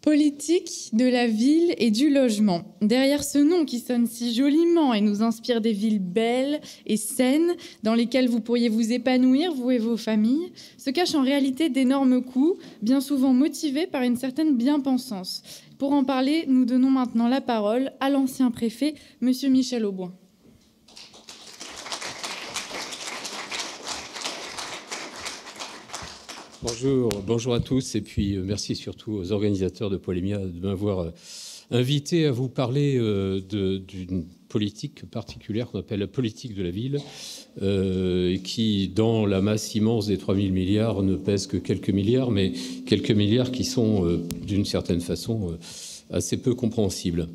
Politique de la ville et du logement. Derrière ce nom qui sonne si joliment et nous inspire des villes belles et saines dans lesquelles vous pourriez vous épanouir, vous et vos familles, se cachent en réalité d'énormes coûts, bien souvent motivés par une certaine bien-pensance. Pour en parler, nous donnons maintenant la parole à l'ancien préfet, Monsieur Michel Auboin. Bonjour à tous et puis merci surtout aux organisateurs de Polémia de m'avoir invité à vous parler d'une politique particulière qu'on appelle la politique de la ville qui, dans la masse immense des 3000 milliards, ne pèse que quelques milliards, mais quelques milliards qui sont d'une certaine façon assez peu compréhensibles.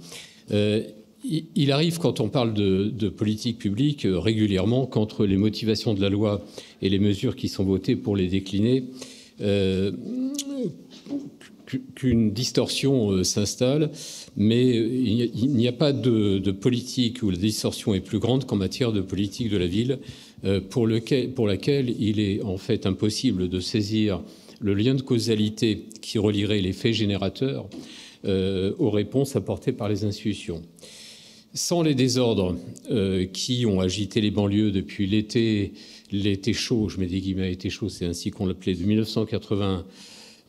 Il arrive, quand on parle de politique publique, régulièrement, qu'entre les motivations de la loi et les mesures qui sont votées pour les décliner, qu'une distorsion s'installe, mais il n'y a pas de politique où la distorsion est plus grande qu'en matière de politique de la ville, pour laquelle il est en fait impossible de saisir le lien de causalité qui relierait les faits générateurs aux réponses apportées par les institutions. Sans les désordres qui ont agité les banlieues depuis l'été chaud, je mets des guillemets, été chaud, c'est ainsi qu'on l'appelait, de 1980,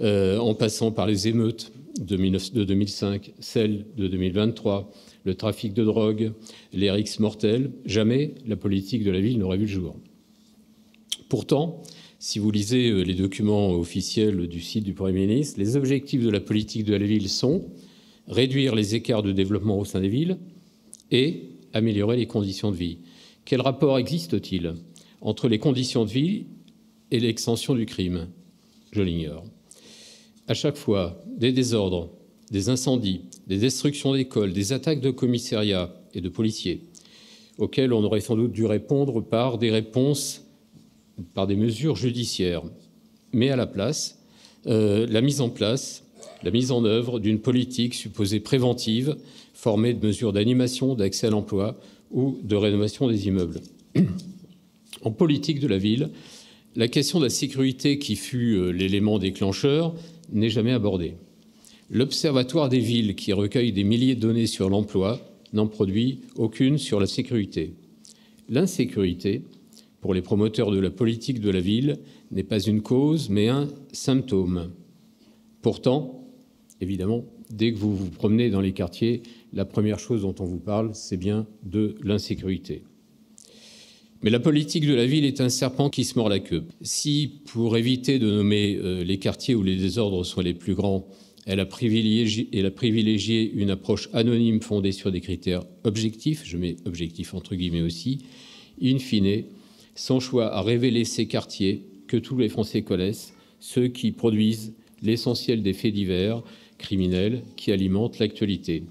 en passant par les émeutes de 2005, celles de 2023, le trafic de drogue, les rixes mortels, jamais la politique de la ville n'aurait vu le jour. Pourtant, si vous lisez les documents officiels du site du Premier ministre, les objectifs de la politique de la ville sont réduire les écarts de développement au sein des villes et améliorer les conditions de vie. Quel rapport existe-t-il entre les conditions de vie et l'extension du crime? Je l'ignore. À chaque fois, des désordres, des incendies, des destructions d'écoles, des attaques de commissariats et de policiers, auxquels on aurait sans doute dû répondre par des mesures judiciaires, mais à la place, la mise en œuvre d'une politique supposée préventive, formée de mesures d'animation, d'accès à l'emploi ou de rénovation des immeubles. En politique de la ville, la question de la sécurité qui fut l'élément déclencheur n'est jamais abordée. L'Observatoire des villes, qui recueille des milliers de données sur l'emploi, n'en produit aucune sur la sécurité. L'insécurité, pour les promoteurs de la politique de la ville, n'est pas une cause, mais un symptôme. Pourtant, évidemment, dès que vous vous promenez dans les quartiers, la première chose dont on vous parle, c'est bien de l'insécurité. Mais la politique de la ville est un serpent qui se mord la queue. Si, pour éviter de nommer les quartiers où les désordres sont les plus grands, elle a privilégié une approche anonyme fondée sur des critères objectifs, je mets objectifs entre guillemets aussi, in fine, son choix a révélé ces quartiers que tous les Français connaissent, ceux qui produisent l'essentiel des faits divers criminels qui alimentent l'actualité.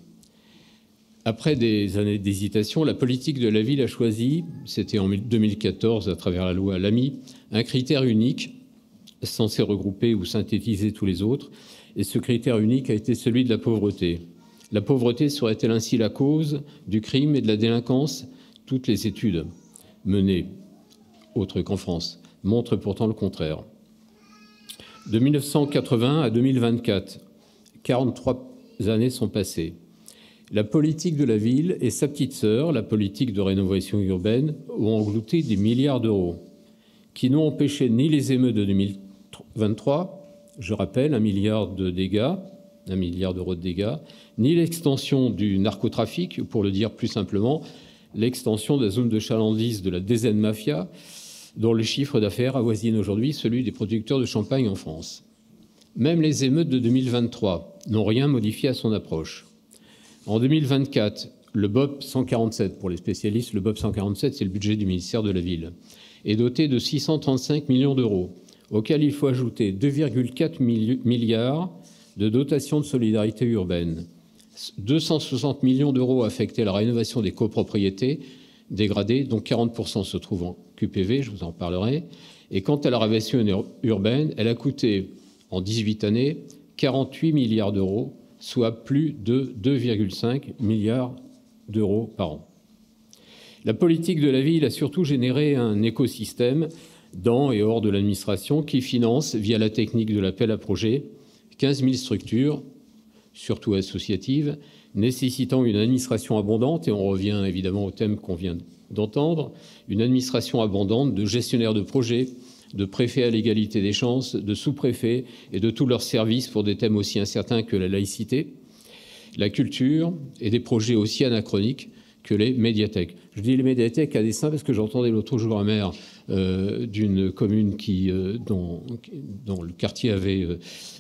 Après des années d'hésitation, la politique de la ville a choisi, c'était en 2014 à travers la loi Lamy, un critère unique censé regrouper ou synthétiser tous les autres, et ce critère unique a été celui de la pauvreté. La pauvreté serait-elle ainsi la cause du crime et de la délinquance? Toutes les études menées, autres qu'en France, montrent pourtant le contraire. De 1980 à 2024, 43 années sont passées. La politique de la ville et sa petite sœur, la politique de rénovation urbaine, ont englouti des milliards d'euros qui n'ont empêché ni les émeutes de 2023, je rappelle, 1 milliard d'euros de dégâts, ni l'extension du narcotrafic, ou pour le dire plus simplement, l'extension de la zone de chalandise de la DZ Mafia, dont le chiffre d'affaires avoisine aujourd'hui celui des producteurs de champagne en France. Même les émeutes de 2023 n'ont rien modifié à son approche. En 2024, le BOP 147, pour les spécialistes, le BOP 147, c'est le budget du ministère de la Ville, est doté de 635 millions d'euros, auquel il faut ajouter 2,4 milliards de dotation de solidarité urbaine, 260 millions d'euros affectés à la rénovation des copropriétés dégradées, dont 40% se trouvent en QPV, je vous en parlerai. Et quant à la rénovation urbaine, elle a coûté, en 18 années, 48 milliards d'euros, soit plus de 2,5 milliards d'euros par an. La politique de la ville a surtout généré un écosystème dans et hors de l'administration qui finance, via la technique de l'appel à projet, 15 000 structures surtout associative, nécessitant une administration abondante, et on revient évidemment au thème qu'on vient d'entendre, une administration abondante de gestionnaires de projets, de préfets à l'égalité des chances, de sous-préfets et de tous leurs services pour des thèmes aussi incertains que la laïcité, la culture et des projets aussi anachroniques que les médiathèques. Je dis les médiathèques à dessein parce que j'entendais l'autre jour un maire d'une commune dont le quartier avait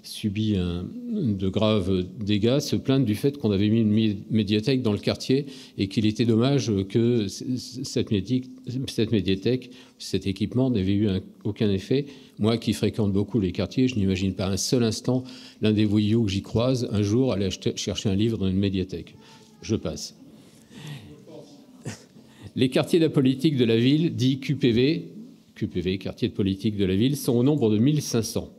subi de graves dégâts se plaindre du fait qu'on avait mis une médiathèque dans le quartier et qu'il était dommage que cette médiathèque, cet équipement n'avait eu aucun effet. Moi qui fréquente beaucoup les quartiers, je n'imagine pas un seul instant l'un des voyous que j'y croise un jour aller chercher un livre dans une médiathèque. Je passe. Les quartiers de la politique de la ville, dits QPV, quartiers de politique de la ville, sont au nombre de 1500.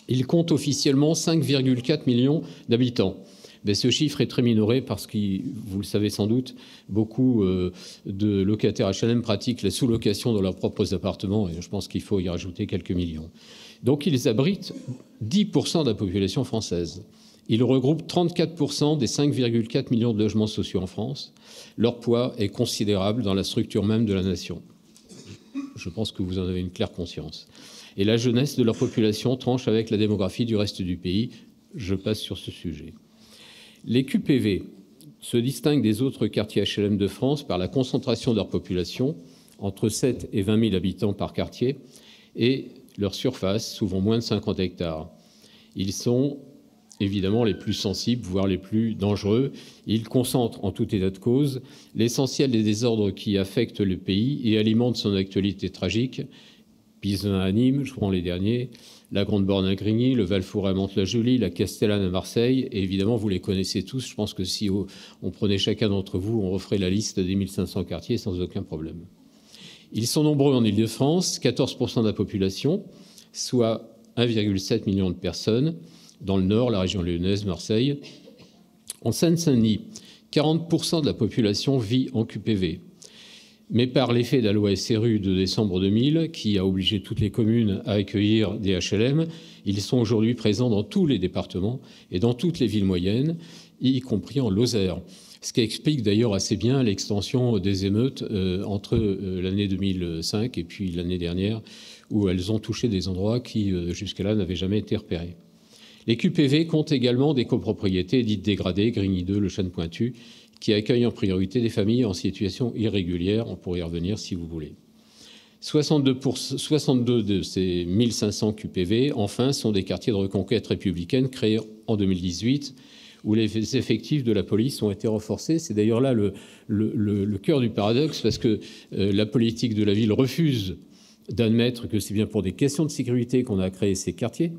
Ils comptent officiellement 5,4 millions d'habitants. Mais ce chiffre est très minoré parce que, vous le savez sans doute, beaucoup de locataires HLM pratiquent la sous-location dans leurs propres appartements et je pense qu'il faut y rajouter quelques millions. Donc ils abritent 10% de la population française. Ils regroupent 34% des 5,4 millions de logements sociaux en France. Leur poids est considérable dans la structure même de la nation. Je pense que vous en avez une claire conscience. Et la jeunesse de leur population tranche avec la démographie du reste du pays. Je passe sur ce sujet. Les QPV se distinguent des autres quartiers HLM de France par la concentration de leur population, entre 7 et 20 000 habitants par quartier, et leur surface, souvent moins de 50 hectares. Ils sont évidemment les plus sensibles, voire les plus dangereux. Ils concentrent en tout état de cause l'essentiel des désordres qui affectent le pays et alimentent son actualité tragique. Pisin à Nîmes, je prends les derniers, la Grande Borne à Grigny, le Val-Fouré à Mantes-la-Jolie, la Castellane à Marseille. Et évidemment, vous les connaissez tous. Je pense que si on prenait chacun d'entre vous, on referait la liste des 1500 quartiers sans aucun problème. Ils sont nombreux en Île-de-France, 14% de la population, soit 1,7 million de personnes. Dans le Nord, la région lyonnaise, Marseille. En Seine-Saint-Denis, 40% de la population vit en QPV. Mais par l'effet de la loi SRU de décembre 2000, qui a obligé toutes les communes à accueillir des HLM, ils sont aujourd'hui présents dans tous les départements et dans toutes les villes moyennes, y compris en Lozère. Ce qui explique d'ailleurs assez bien l'extension des émeutes entre l'année 2005 et puis l'année dernière, où elles ont touché des endroits qui, jusque-là, n'avaient jamais été repérés. Les QPV comptent également des copropriétés dites dégradées, Grigny 2, Le Chêne-Pointu, qui accueillent en priorité des familles en situation irrégulière. On pourrait y revenir si vous voulez. 62 de ces 1500 QPV, enfin, sont des quartiers de reconquête républicaine créés en 2018, où les effectifs de la police ont été renforcés. C'est d'ailleurs là le cœur du paradoxe, parce que la politique de la ville refuse d'admettre que c'est bien pour des questions de sécurité qu'on a créé ces quartiers,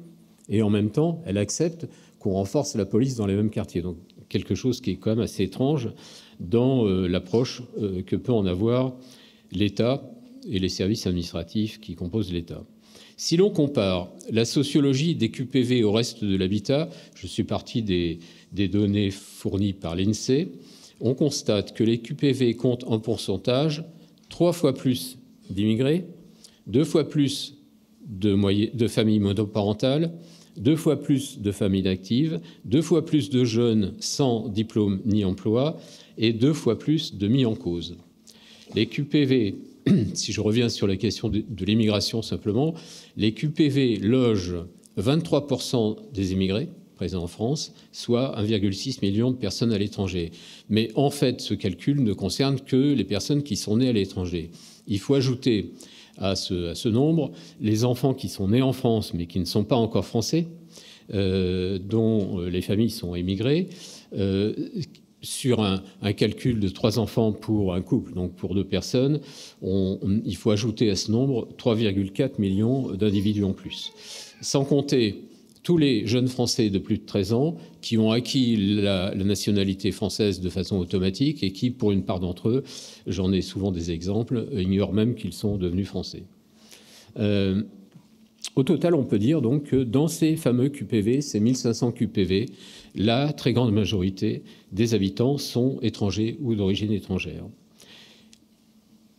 et en même temps, elle accepte qu'on renforce la police dans les mêmes quartiers. Donc, quelque chose qui est quand même assez étrange dans l'approche que peut en avoir l'État et les services administratifs qui composent l'État. Si l'on compare la sociologie des QPV au reste de l'habitat, je suis parti des données fournies par l'INSEE, on constate que les QPV comptent en pourcentage 3 fois plus d'immigrés, 2 fois plus de familles monoparentales, 2 fois plus de familles actives, 2 fois plus de jeunes sans diplôme ni emploi et 2 fois plus de mis en cause. Les QPV, si je reviens sur la question de l'immigration simplement, les QPV logent 23% des immigrés présents en France, soit 1,6 million de personnes à l'étranger. Mais en fait, ce calcul ne concerne que les personnes qui sont nées à l'étranger. Il faut ajouter à ce nombre les enfants qui sont nés en France mais qui ne sont pas encore français, dont les familles sont émigrées, sur un calcul de 3 enfants pour un couple, donc pour 2 personnes, il faut ajouter à ce nombre 3,4 millions d'individus en plus. Sans compter tous les jeunes Français de plus de 13 ans qui ont acquis la nationalité française de façon automatique et qui, pour une part d'entre eux, j'en ai souvent des exemples, ignorent même qu'ils sont devenus Français. Au total, on peut dire donc que dans ces fameux QPV, ces 1500 QPV, la très grande majorité des habitants sont étrangers ou d'origine étrangère.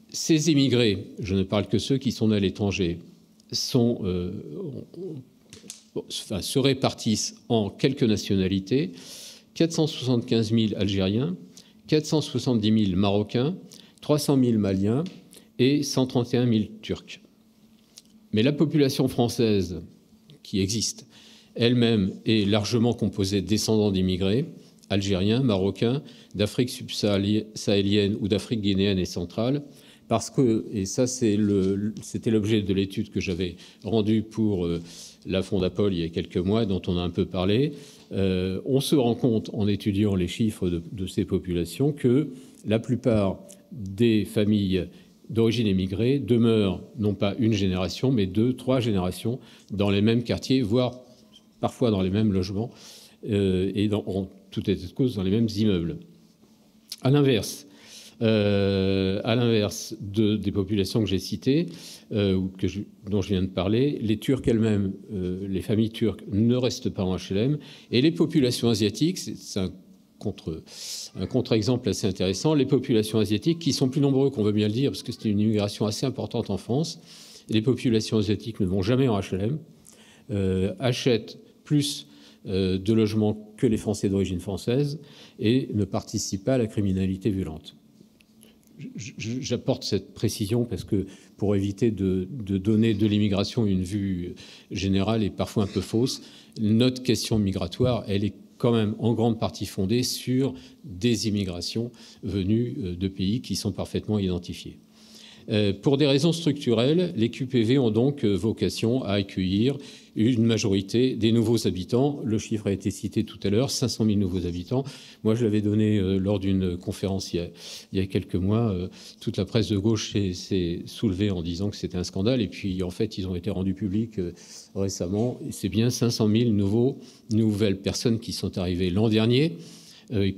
Ces immigrés, je ne parle que ceux qui sont nés à l'étranger, sont se répartissent en quelques nationalités: 475 000 Algériens, 470 000 Marocains, 300 000 Maliens et 131 000 Turcs. Mais la population française qui existe elle-même est largement composée de descendants d'immigrés, algériens, marocains, d'Afrique subsahélienne ou d'Afrique guinéenne et centrale, parce que, et ça c'était l'objet de l'étude que j'avais rendue pour la Fondapol il y a quelques mois, dont on a un peu parlé, on se rend compte en étudiant les chiffres de ces populations que la plupart des familles d'origine émigrée demeurent non pas une génération, mais 2, 3 générations dans les mêmes quartiers, voire parfois dans les mêmes logements, et en tout état de cause dans les mêmes immeubles. À l'inverse des populations que j'ai citées, dont je viens de parler, les Turcs elles-mêmes, les familles turques ne restent pas en HLM, et les populations asiatiques, c'est un contre-exemple assez intéressant, les populations asiatiques, qui sont plus nombreux qu'on veut bien le dire, parce que c'est une immigration assez importante en France, les populations asiatiques ne vont jamais en HLM, achètent plus de logements que les Français d'origine française et ne participent pas à la criminalité violente. J'apporte cette précision parce que pour éviter de donner de l'immigration une vue générale et parfois un peu fausse, notre question migratoire, elle est quand même en grande partie fondée sur des immigrations venues de pays qui sont parfaitement identifiés. Pour des raisons structurelles, les QPV ont donc vocation à accueillir une majorité des nouveaux habitants. Le chiffre a été cité tout à l'heure, 500 000 nouveaux habitants. Moi, je l'avais donné lors d'une conférence il y a quelques mois. Toute la presse de gauche s'est soulevée en disant que c'était un scandale. Et puis, en fait, ils ont été rendus publics récemment. C'est bien 500 000 nouvelles personnes qui sont arrivées l'an dernier,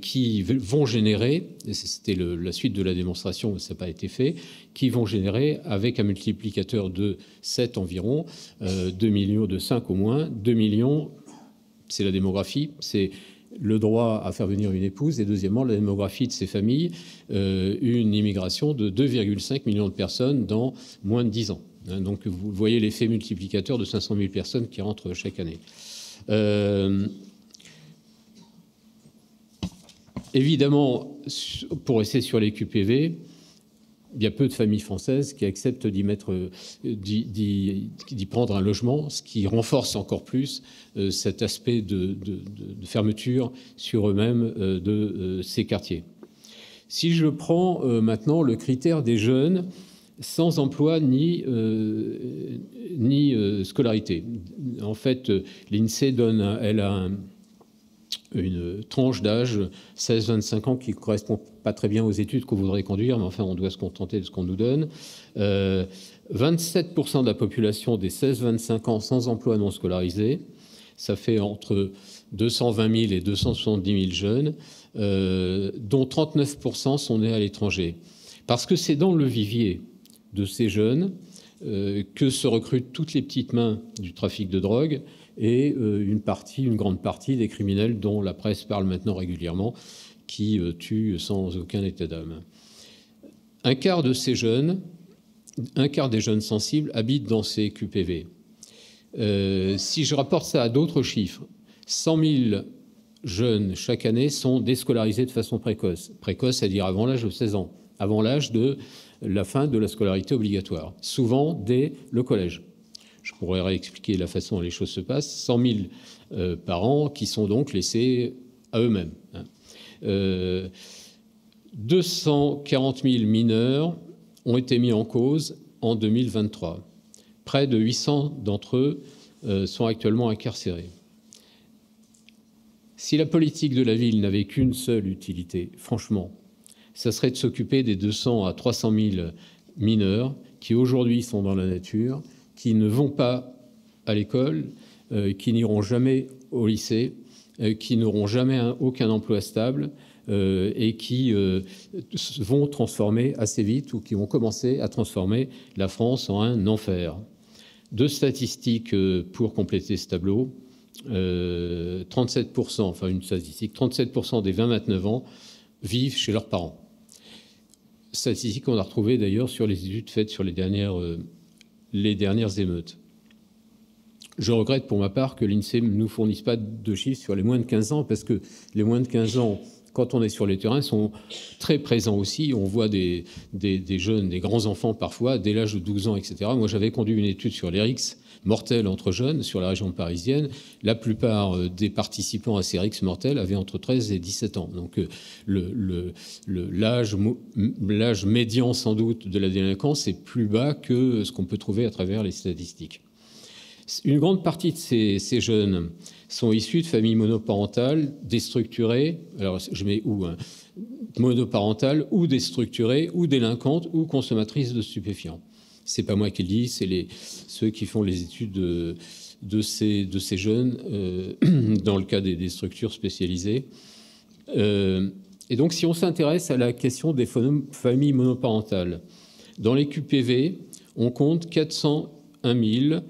qui vont générer, c'était la suite de la démonstration, mais ça n'a pas été fait, qui vont générer, avec un multiplicateur de 7 environ, 2 millions, de 5 au moins, 2 millions, c'est la démographie, c'est le droit à faire venir une épouse, et deuxièmement, la démographie de ces familles, une immigration de 2,5 millions de personnes dans moins de 10 ans. Donc vous voyez l'effet multiplicateur de 500 000 personnes qui rentrent chaque année. Évidemment, pour rester sur les QPV, il y a peu de familles françaises qui acceptent d'y prendre un logement, ce qui renforce encore plus cet aspect de fermeture sur eux-mêmes de ces quartiers. Si je prends maintenant le critère des jeunes sans emploi ni scolarité. En fait, l'INSEE elle a une tranche d'âge 16-25 ans qui ne correspond pas très bien aux études qu'on voudrait conduire, mais enfin, on doit se contenter de ce qu'on nous donne. 27% de la population des 16-25 ans sans emploi non scolarisé, ça fait entre 220 000 et 270 000 jeunes, dont 39% sont nés à l'étranger. Parce que c'est dans le vivier de ces jeunes que se recrutent toutes les petites mains du trafic de drogue et une grande partie des criminels dont la presse parle maintenant régulièrement, qui tuent sans aucun état d'âme. Un quart des jeunes sensibles habitent dans ces QPV. Si je rapporte ça à d'autres chiffres, 100 000 jeunes chaque année sont déscolarisés de façon précoce. Précoce, c'est-à-dire avant l'âge de 16 ans, avant l'âge de la fin de la scolarité obligatoire, souvent dès le collège. Je pourrais réexpliquer la façon dont les choses se passent. 100 000 parents qui sont donc laissés à eux-mêmes. 240 000 mineurs ont été mis en cause en 2023. Près de 800 d'entre eux sont actuellement incarcérés. Si la politique de la ville n'avait qu'une seule utilité, franchement, ça serait de s'occuper des 200 à 300 000 mineurs qui aujourd'hui sont dans la nature, qui ne vont pas à l'école, qui n'iront jamais au lycée, qui n'auront jamais aucun emploi stable et qui vont transformer assez vite ou qui vont commencer à transformer la France en un enfer. Deux statistiques pour compléter ce tableau. 37%, enfin une statistique, 37% des 20-29 ans vivent chez leurs parents. Statistique qu'on a retrouvée d'ailleurs sur les études faites sur les dernières émeutes. Je regrette pour ma part que l'INSEE ne nous fournisse pas de chiffres sur les moins de 15 ans, parce que les moins de 15 ans, quand on est sur les terrains, sont très présents aussi. On voit des jeunes, des grands enfants parfois, dès l'âge de 12 ans, etc. Moi, j'avais conduit une étude sur les RIX mortels entre jeunes sur la région parisienne. La plupart des participants à ces RIX mortels avaient entre 13 et 17 ans. Donc l'âge médian, sans doute, de la délinquance est plus bas que ce qu'on peut trouver à travers les statistiques. Une grande partie de ces jeunes sont issus de familles monoparentales, déstructurées, alors je mets où, hein, monoparentales ou déstructurées, ou délinquantes, ou consommatrices de stupéfiants. C'est pas moi qui le dis, c'est ceux qui font les études de ces jeunes dans le cas des structures spécialisées. Et donc, si on s'intéresse à la question des familles monoparentales, dans les QPV, on compte 401 000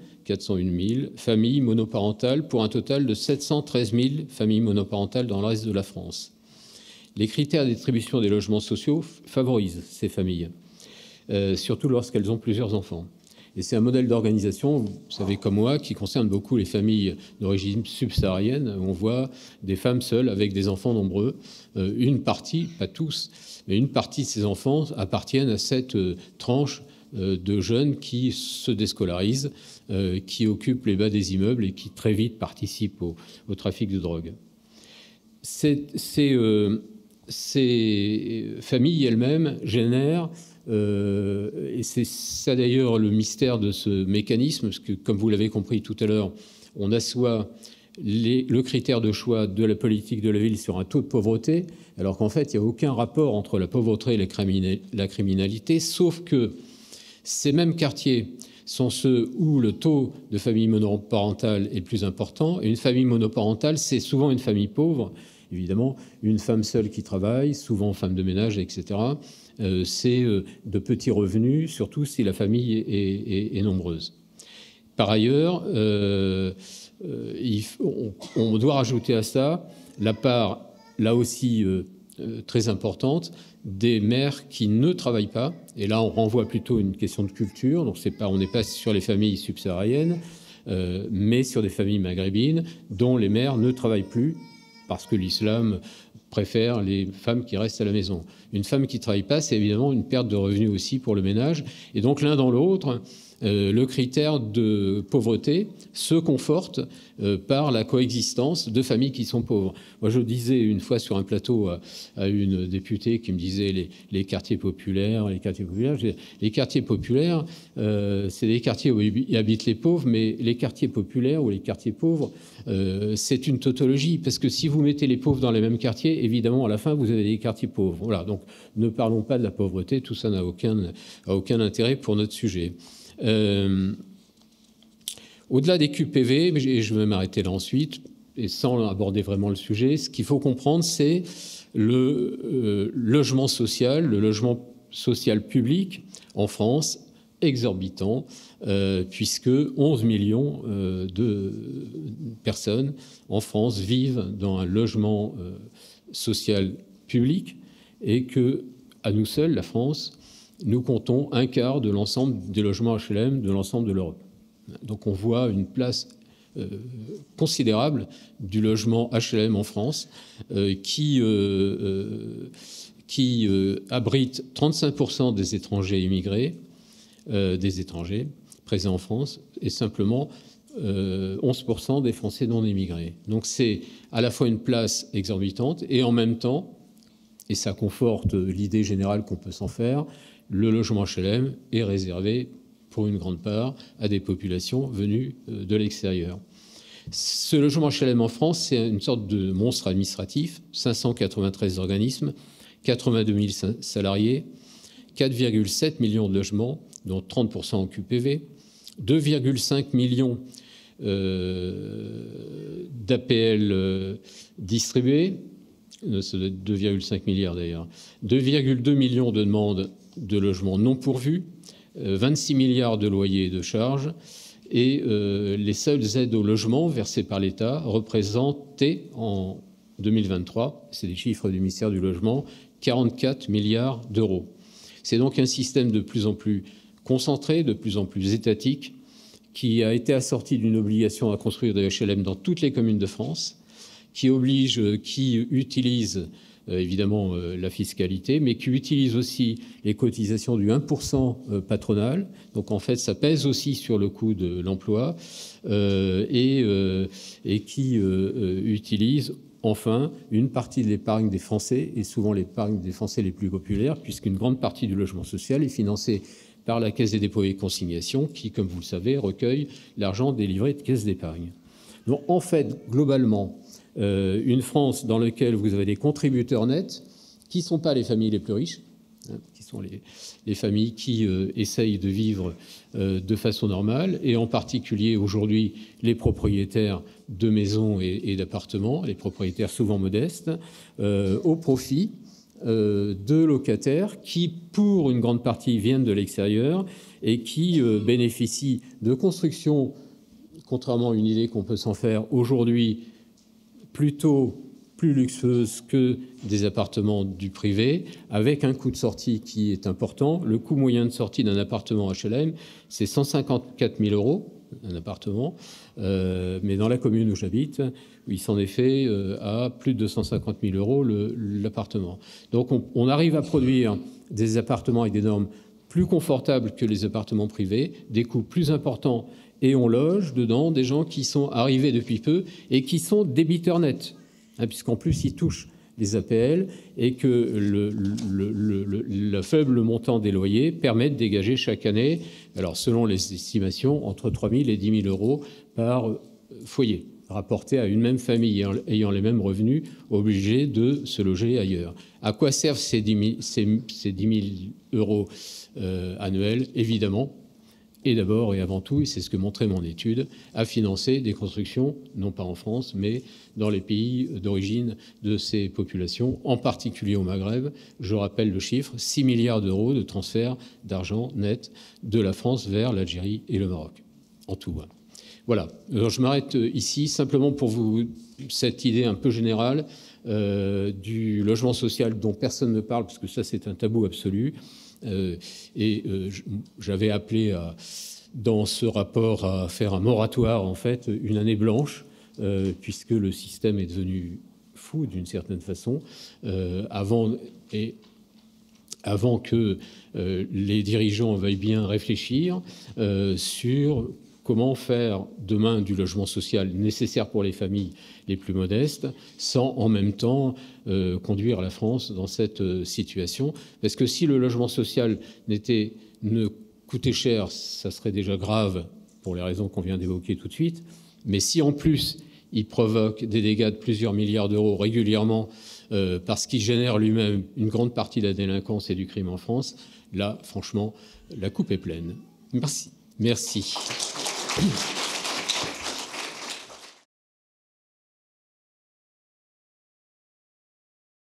familles monoparentales pour un total de 713 000 familles monoparentales dans le reste de la France. Les critères d'attribution des logements sociaux favorisent ces familles, surtout lorsqu'elles ont plusieurs enfants. Et c'est un modèle d'organisation, vous savez comme moi, qui concerne beaucoup les familles d'origine subsaharienne. On voit des femmes seules avec des enfants nombreux. Une partie, pas tous, mais une partie de ces enfants appartiennent à cette tranche de jeunes qui se déscolarisent, qui occupent les bas des immeubles et qui très vite participent au trafic de drogue. Ces familles elles-mêmes génèrent, et c'est ça d'ailleurs le mystère de ce mécanisme, parce que comme vous l'avez compris tout à l'heure, on assoit le critère de choix de la politique de la ville sur un taux de pauvreté, alors qu'en fait il n'y a aucun rapport entre la pauvreté et la criminalité, sauf que ces mêmes quartiers sont ceux où le taux de famille monoparentale est le plus important. Et une famille monoparentale, c'est souvent une famille pauvre, évidemment, une femme seule qui travaille, souvent femme de ménage, etc. C'est de petits revenus, surtout si la famille est nombreuse. Par ailleurs, on doit rajouter à ça la part, là aussi très importante, des mères qui ne travaillent pas. Et là, on renvoie plutôt à une question de culture. Donc, on n'est pas sur les familles subsahariennes, mais sur des familles maghrébines dont les mères ne travaillent plus parce que l'islam préfère les femmes qui restent à la maison. Une femme qui ne travaille pas, c'est évidemment une perte de revenus aussi pour le ménage. Et donc, l'un dans l'autre, le critère de pauvreté se conforte par la coexistence de familles qui sont pauvres. Moi, je disais une fois sur un plateau à une députée qui me disait les quartiers populaires, les quartiers populaires, c'est des quartiers où habitent les pauvres, mais les quartiers populaires ou les quartiers pauvres, c'est une tautologie, parce que si vous mettez les pauvres dans les mêmes quartiers, évidemment, à la fin, vous avez des quartiers pauvres. Voilà, donc ne parlons pas de la pauvreté, tout ça n'a aucun intérêt pour notre sujet. Au-delà des QPV, et je vais m'arrêter là ensuite, et sans aborder vraiment le sujet, ce qu'il faut comprendre, c'est le logement social, le logement social public en France, exorbitant, puisque 11 millions de personnes en France vivent dans un logement social public, et que, à nous seuls, la France, nous comptons un quart de l'ensemble des logements HLM de l'ensemble de l'Europe. Donc on voit une place considérable du logement HLM en France qui abrite 35% des étrangers immigrés, des étrangers présents en France, et simplement 11% des Français non immigrés. Donc c'est à la fois une place exorbitante et en même temps, et ça conforte l'idée générale qu'on peut s'en faire, le logement HLM est réservé pour une grande part à des populations venues de l'extérieur. Ce logement HLM en France, c'est une sorte de monstre administratif, 593 organismes, 82 000 salariés, 4,7 millions de logements, dont 30% en QPV, 2,5 millions d'APL distribués, ça doit être 2,5 milliards d'ailleurs, 2,2 millions de demandes de logements non pourvus, 26 milliards de loyers et de charges, et les seules aides au logement versées par l'État représentaient en 2023, c'est des chiffres du ministère du Logement, 44 milliards d'euros. C'est donc un système de plus en plus concentré, de plus en plus étatique, qui a été assorti d'une obligation à construire des HLM dans toutes les communes de France, qui utilise évidemment la fiscalité, mais qui utilise aussi les cotisations du 1% patronal. Donc en fait, ça pèse aussi sur le coût de l'emploi et qui utilise enfin une partie de l'épargne des Français, et souvent l'épargne des Français les plus populaires, puisqu'une grande partie du logement social est financée par la Caisse des dépôts et consignations, qui, comme vous le savez, recueille l'argent des livrets de caisse d'épargne. Donc en fait, globalement, une France dans laquelle vous avez des contributeurs nets qui ne sont pas les familles les plus riches, qui sont les familles qui essayent de vivre de façon normale, et en particulier aujourd'hui les propriétaires de maisons et d'appartements, les propriétaires souvent modestes, au profit de locataires qui, pour une grande partie, viennent de l'extérieur et qui bénéficient de constructions, contrairement à une idée qu'on peut s'en faire aujourd'hui, plutôt plus luxueuses que des appartements du privé, avec un coût de sortie qui est important. Le coût moyen de sortie d'un appartement HLM, c'est 154 000 euros, un appartement, mais dans la commune où j'habite, il s'en est fait à plus de 250 000 euros l'appartement. Donc on arrive à produire des appartements avec des normes plus confortables que les appartements privés, des coûts plus importants, et on loge dedans des gens qui sont arrivés depuis peu et qui sont débiteurs nets, puisqu'en plus ils touchent les APL et que le faible montant des loyers permet de dégager chaque année, alors selon les estimations, entre 3 000 et 10 000 euros par foyer, rapporté à une même famille ayant les mêmes revenus, obligée de se loger ailleurs. À quoi servent ces 10 000 euros annuels? Évidemment, et d'abord et avant tout, et c'est ce que montrait mon étude, à financer des constructions, non pas en France, mais dans les pays d'origine de ces populations, en particulier au Maghreb. Je rappelle le chiffre, 6 milliards d'euros de transfert d'argent net de la France vers l'Algérie et le Maroc, en tout. Voilà, alors je m'arrête ici simplement pour vous, cette idée un peu générale du logement social dont personne ne parle, parce que ça c'est un tabou absolu. J'avais appelé dans ce rapport à faire un moratoire, en fait, une année blanche, puisque le système est devenu fou d'une certaine façon, avant que les dirigeants veuillent bien réfléchir sur comment faire demain du logement social nécessaire pour les familles les plus modestes, sans en même temps conduire la France dans cette situation. Parce que si le logement social ne coûtait cher, ça serait déjà grave pour les raisons qu'on vient d'évoquer tout de suite. Mais si en plus il provoque des dégâts de plusieurs milliards d'euros régulièrement parce qu'il génère lui-même une grande partie de la délinquance et du crime en France, là, franchement, la coupe est pleine. Merci. Merci.